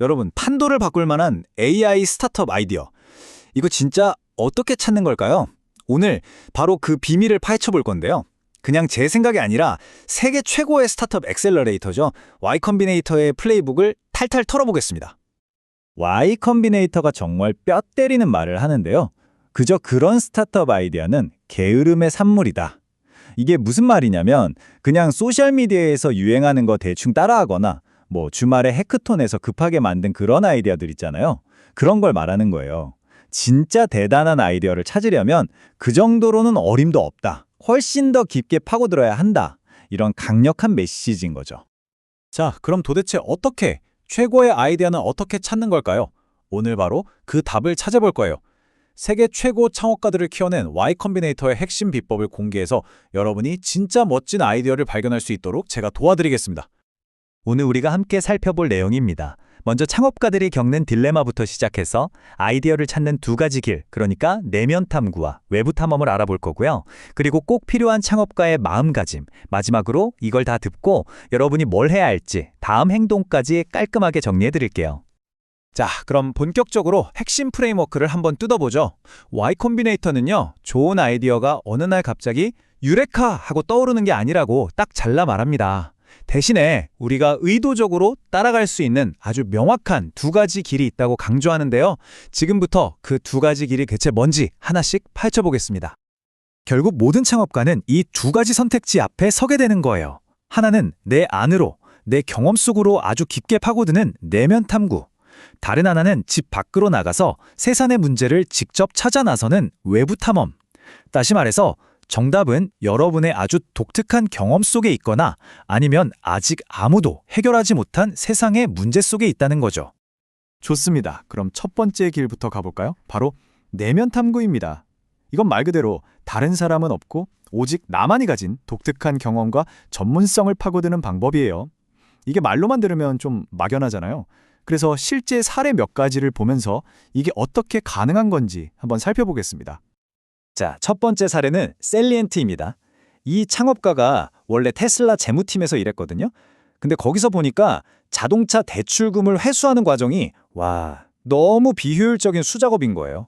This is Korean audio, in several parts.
여러분, 판도를 바꿀 만한 AI 스타트업 아이디어. 이거 진짜 어떻게 찾는 걸까요? 오늘 바로 그 비밀을 파헤쳐 볼 건데요. 그냥 제 생각이 아니라 세계 최고의 스타트업 엑셀러레이터죠. Y 컴비네이터의 플레이북을 탈탈 털어보겠습니다. Y 컴비네이터가 정말 뼈 때리는 말을 하는데요. 그저 그런 스타트업 아이디어는 게으름의 산물이다. 이게 무슨 말이냐면 그냥 소셜미디어에서 유행하는 거 대충 따라하거나 주말에 해크톤에서 급하게 만든 그런 아이디어들 있잖아요. 그런 걸 말하는 거예요. 진짜 대단한 아이디어를 찾으려면 그 정도로는 어림도 없다. 훨씬 더 깊게 파고들어야 한다. 이런 강력한 메시지인 거죠. 자, 그럼 도대체 어떻게, 최고의 아이디어는 어떻게 찾는 걸까요? 오늘 바로 그 답을 찾아볼 거예요. 세계 최고 창업가들을 키워낸 Y 컴비네이터의 핵심 비법을 공개해서 여러분이 진짜 멋진 아이디어를 발견할 수 있도록 제가 도와드리겠습니다. 오늘 우리가 함께 살펴볼 내용입니다. 먼저 창업가들이 겪는 딜레마부터 시작해서 아이디어를 찾는 두 가지 길, 그러니까 내면 탐구와 외부 탐험을 알아볼 거고요. 그리고 꼭 필요한 창업가의 마음가짐, 마지막으로 이걸 다 듣고 여러분이 뭘 해야 할지 다음 행동까지 깔끔하게 정리해 드릴게요. 자, 그럼 본격적으로 핵심 프레임워크를 한번 뜯어보죠. Y 콤비네이터는요, 좋은 아이디어가 어느 날 갑자기 유레카 하고 떠오르는 게 아니라고 딱 잘라 말합니다. 대신에 우리가 의도적으로 따라갈 수 있는 아주 명확한 두 가지 길이 있다고 강조하는데요. 지금부터 그 두 가지 길이 대체 뭔지 하나씩 파헤쳐보겠습니다. 결국 모든 창업가는 이 두 가지 선택지 앞에 서게 되는 거예요. 하나는 내 안으로, 내 경험 속으로 아주 깊게 파고드는 내면 탐구. 다른 하나는 집 밖으로 나가서 세상의 문제를 직접 찾아 나서는 외부 탐험. 다시 말해서 정답은 여러분의 아주 독특한 경험 속에 있거나 아니면 아직 아무도 해결하지 못한 세상의 문제 속에 있다는 거죠. 좋습니다. 그럼 첫 번째 길부터 가볼까요? 바로 내면 탐구입니다. 이건 말 그대로 다른 사람은 없고 오직 나만이 가진 독특한 경험과 전문성을 파고드는 방법이에요. 이게 말로만 들으면 좀 막연하잖아요. 그래서 실제 사례 몇 가지를 보면서 이게 어떻게 가능한 건지 한번 살펴보겠습니다. 자, 첫 번째 사례는 셀리엔트입니다. 이 창업가가 원래 테슬라 재무팀에서 일했거든요. 근데 거기서 보니까 자동차 대출금을 회수하는 과정이 너무 비효율적인 수작업인 거예요.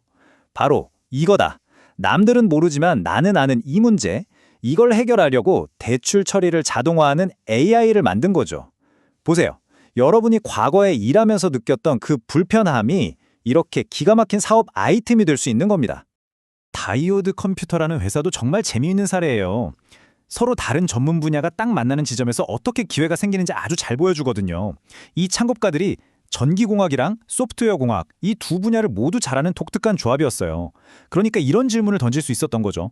바로 이거다. 남들은 모르지만 나는 아는 이 문제. 이걸 해결하려고 대출 처리를 자동화하는 AI를 만든 거죠. 보세요. 여러분이 과거에 일하면서 느꼈던 그 불편함이 이렇게 기가 막힌 사업 아이템이 될 수 있는 겁니다. 다이오드 컴퓨터라는 회사도 정말 재미있는 사례예요. 서로 다른 전문 분야가 딱 만나는 지점에서 어떻게 기회가 생기는지 아주 잘 보여주거든요. 이 창업가들이 전기공학이랑 소프트웨어공학 이 두 분야를 모두 잘하는 독특한 조합이었어요. 그러니까 이런 질문을 던질 수 있었던 거죠.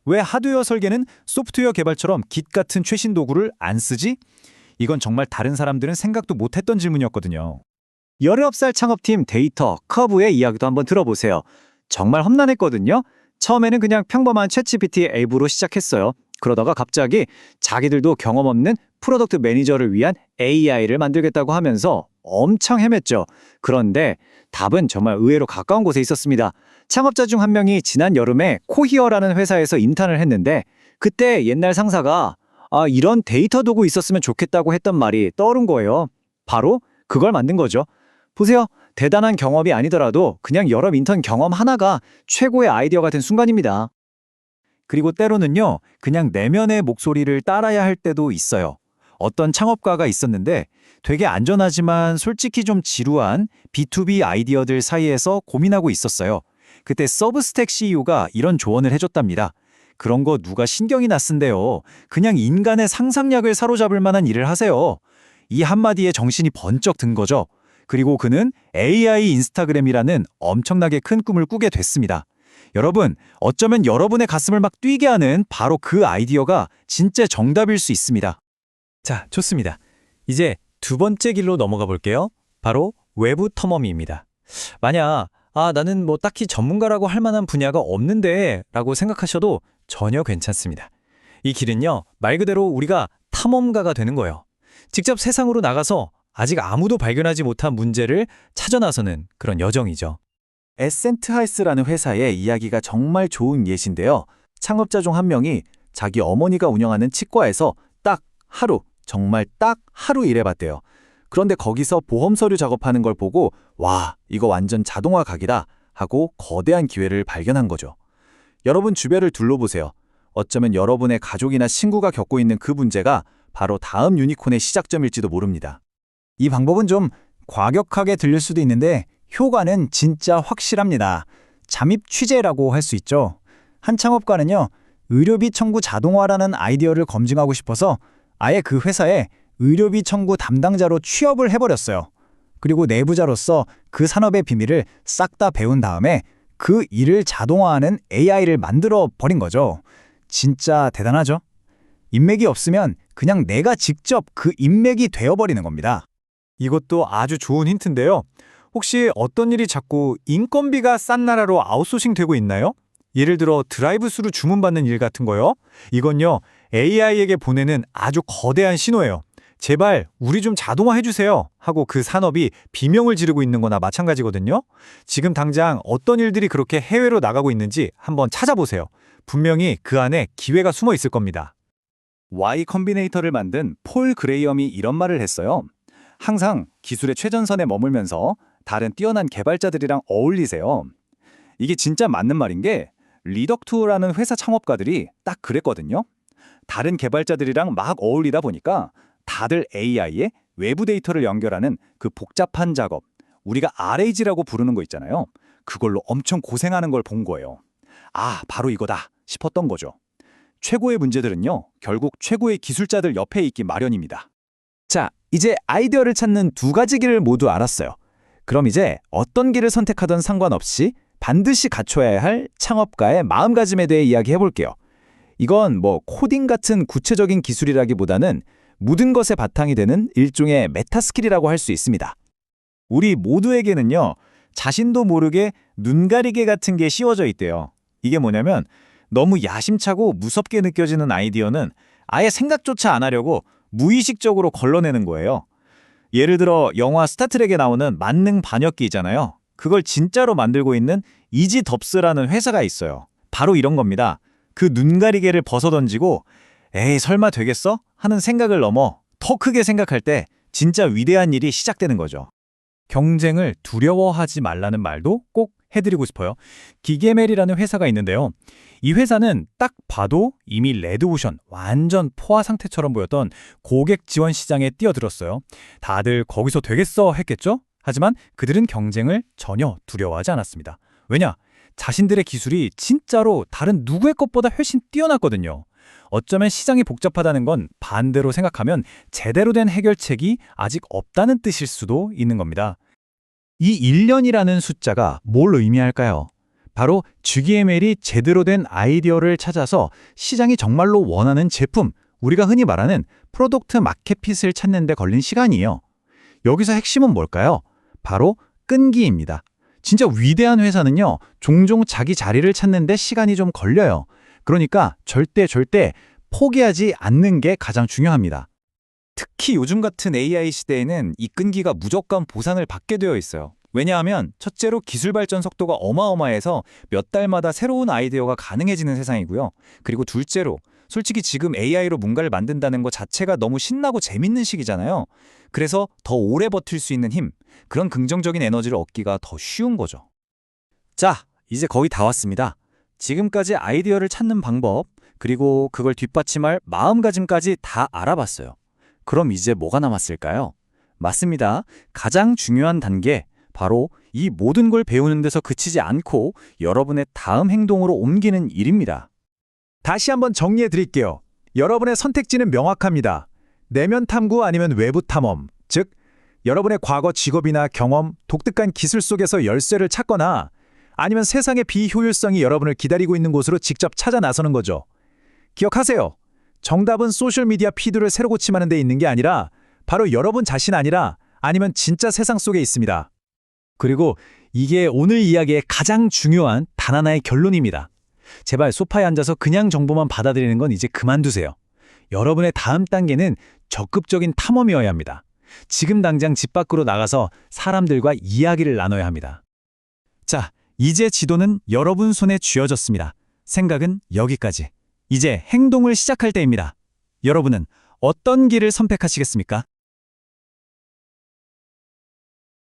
왜 하드웨어 설계는 소프트웨어 개발처럼 깃 같은 최신 도구를 안 쓰지? 이건 정말 다른 사람들은 생각도 못했던 질문이었거든요. 19살 창업팀 데이터 커브의 이야기도 한번 들어보세요. 정말 험난했거든요. 처음에는 그냥 평범한 챗GPT 앱으로 시작했어요. 그러다가 갑자기 자기들도 경험 없는 프로덕트 매니저를 위한 AI를 만들겠다고 하면서 엄청 헤맸죠. 그런데 답은 정말 의외로 가까운 곳에 있었습니다. 창업자 중 한 명이 지난 여름에 코히어라는 회사에서 인턴을 했는데 그때 옛날 상사가 이런 데이터 도구 있었으면 좋겠다고 했던 말이 떠오른 거예요. 바로 그걸 만든 거죠. 보세요. 대단한 경험이 아니더라도 그냥 여러 인턴 경험 하나가 최고의 아이디어가 된 순간입니다. 그리고 때로는요, 그냥 내면의 목소리를 따라야 할 때도 있어요. 어떤 창업가가 있었는데 되게 안전하지만 솔직히 좀 지루한 B2B 아이디어들 사이에서 고민하고 있었어요. 그때 서브스택 CEO가 이런 조언을 해줬답니다. 그런 거 누가 신경이나 쓴대요. 그냥 인간의 상상력을 사로잡을 만한 일을 하세요. 이 한마디에 정신이 번쩍 든 거죠. 그리고 그는 AI 인스타그램이라는 엄청나게 큰 꿈을 꾸게 됐습니다. 여러분, 어쩌면 여러분의 가슴을 막 뛰게 하는 바로 그 아이디어가 진짜 정답일 수 있습니다. 자, 좋습니다. 이제 두 번째 길로 넘어가 볼게요. 바로 외부 탐험입니다. 만약 나는 딱히 전문가라고 할 만한 분야가 없는데 라고 생각하셔도 전혀 괜찮습니다. 이 길은요, 말 그대로 우리가 탐험가가 되는 거예요. 직접 세상으로 나가서 아직 아무도 발견하지 못한 문제를 찾아 나서는 그런 여정이죠. 에센트하이스라는 회사의 이야기가 정말 좋은 예시인데요. 창업자 중 한 명이 자기 어머니가 운영하는 치과에서 정말 딱 하루 일해봤대요. 그런데 거기서 보험 서류 작업하는 걸 보고 와, 이거 완전 자동화 각이다 하고 거대한 기회를 발견한 거죠. 여러분 주변을 둘러보세요. 어쩌면 여러분의 가족이나 친구가 겪고 있는 그 문제가 바로 다음 유니콘의 시작점일지도 모릅니다. 이 방법은 좀 과격하게 들릴 수도 있는데 효과는 진짜 확실합니다. 잠입 취재라고 할 수 있죠. 한 창업가는요, 의료비 청구 자동화라는 아이디어를 검증하고 싶어서 아예 그 회사에 의료비 청구 담당자로 취업을 해버렸어요. 그리고 내부자로서 그 산업의 비밀을 싹 다 배운 다음에 그 일을 자동화하는 AI를 만들어 버린 거죠. 진짜 대단하죠? 인맥이 없으면 그냥 내가 직접 그 인맥이 되어버리는 겁니다. 이것도 아주 좋은 힌트인데요. 혹시 어떤 일이 자꾸 인건비가 싼 나라로 아웃소싱 되고 있나요? 예를 들어 드라이브스루 주문받는 일 같은 거요. 이건요, AI에게 보내는 아주 거대한 신호예요. 제발 우리 좀 자동화해 주세요 하고 그 산업이 비명을 지르고 있는 거나 마찬가지거든요. 지금 당장 어떤 일들이 그렇게 해외로 나가고 있는지 한번 찾아보세요. 분명히 그 안에 기회가 숨어 있을 겁니다. Y 컴비네이터를 만든 폴 그레이엄이 이런 말을 했어요. 항상 기술의 최전선에 머물면서 다른 뛰어난 개발자들이랑 어울리세요. 이게 진짜 맞는 말인 게 리덕투라는 회사 창업가들이 딱 그랬거든요. 다른 개발자들이랑 막 어울리다 보니까 다들 AI에 외부 데이터를 연결하는 그 복잡한 작업, 우리가 RAG라고 부르는 거 있잖아요. 그걸로 엄청 고생하는 걸 본 거예요. 아, 바로 이거다 싶었던 거죠. 최고의 문제들은요, 결국 최고의 기술자들 옆에 있기 마련입니다. 자, 이제 아이디어를 찾는 두 가지 길을 모두 알았어요. 그럼 이제 어떤 길을 선택하든 상관없이 반드시 갖춰야 할 창업가의 마음가짐에 대해 이야기해 볼게요. 이건 뭐 코딩 같은 구체적인 기술이라기보다는 모든 것의 바탕이 되는 일종의 메타스킬이라고 할 수 있습니다. 우리 모두에게는요, 자신도 모르게 눈가리개 같은 게 씌워져 있대요. 이게 뭐냐면 너무 야심차고 무섭게 느껴지는 아이디어는 아예 생각조차 안 하려고 무의식적으로 걸러내는 거예요. 예를 들어 영화 스타트rek에 나오는 만능 반역기 있잖아요. 그걸 진짜로 만들고 있는 이지덥스라는 회사가 있어요. 바로 이런 겁니다. 그 눈가리개를 벗어던지고 에이 설마 되겠어? 하는 생각을 넘어 더 크게 생각할 때 진짜 위대한 일이 시작되는 거죠. 경쟁을 두려워하지 말라는 말도 꼭 해드리고 싶어요. 기계멜이라는 회사가 있는데요. 이 회사는 딱 봐도 이미 레드오션, 완전 포화 상태처럼 보였던 고객 지원 시장에 뛰어들었어요. 다들 거기서 되겠어 했겠죠? 하지만 그들은 경쟁을 전혀 두려워하지 않았습니다. 왜냐? 자신들의 기술이 진짜로 다른 누구의 것보다 훨씬 뛰어났거든요. 어쩌면 시장이 복잡하다는 건 반대로 생각하면 제대로 된 해결책이 아직 없다는 뜻일 수도 있는 겁니다. 이 1년이라는 숫자가 뭘 의미할까요? 바로 GML이 제대로 된 아이디어를 찾아서 시장이 정말로 원하는 제품, 우리가 흔히 말하는 프로덕트 마켓핏을 찾는 데 걸린 시간이에요. 여기서 핵심은 뭘까요? 바로 끈기입니다. 진짜 위대한 회사는요, 종종 자기 자리를 찾는 데 시간이 좀 걸려요. 그러니까 절대 포기하지 않는 게 가장 중요합니다. 특히 요즘 같은 AI 시대에는 이 끈기가 무조건 보상을 받게 되어 있어요. 왜냐하면 첫째로 기술 발전 속도가 어마어마해서 몇 달마다 새로운 아이디어가 가능해지는 세상이고요. 그리고 둘째로 솔직히 지금 AI로 뭔가를 만든다는 것 자체가 너무 신나고 재밌는 시기잖아요. 그래서 더 오래 버틸 수 있는 힘, 그런 긍정적인 에너지를 얻기가 더 쉬운 거죠. 자, 이제 거의 다 왔습니다. 지금까지 아이디어를 찾는 방법, 그리고 그걸 뒷받침할 마음가짐까지 다 알아봤어요. 그럼 이제 뭐가 남았을까요? 맞습니다. 가장 중요한 단계, 바로 이 모든 걸 배우는 데서 그치지 않고 여러분의 다음 행동으로 옮기는 일입니다. 다시 한번 정리해 드릴게요. 여러분의 선택지는 명확합니다. 내면 탐구 아니면 외부 탐험, 즉 여러분의 과거 직업이나 경험, 독특한 기술 속에서 열쇠를 찾거나 아니면 세상의 비효율성이 여러분을 기다리고 있는 곳으로 직접 찾아 나서는 거죠. 기억하세요. 정답은 소셜미디어 피드를 새로 고침하는 데 있는 게 아니라 바로 여러분 자신 아니면 진짜 세상 속에 있습니다. 그리고 이게 오늘 이야기의 가장 중요한 단 하나의 결론입니다. 제발 소파에 앉아서 그냥 정보만 받아들이는 건 이제 그만두세요. 여러분의 다음 단계는 적극적인 탐험이어야 합니다. 지금 당장 집 밖으로 나가서 사람들과 이야기를 나눠야 합니다. 자, 이제 지도는 여러분 손에 쥐어졌습니다. 생각은 여기까지. 이제 행동을 시작할 때입니다. 여러분은 어떤 길을 선택하시겠습니까?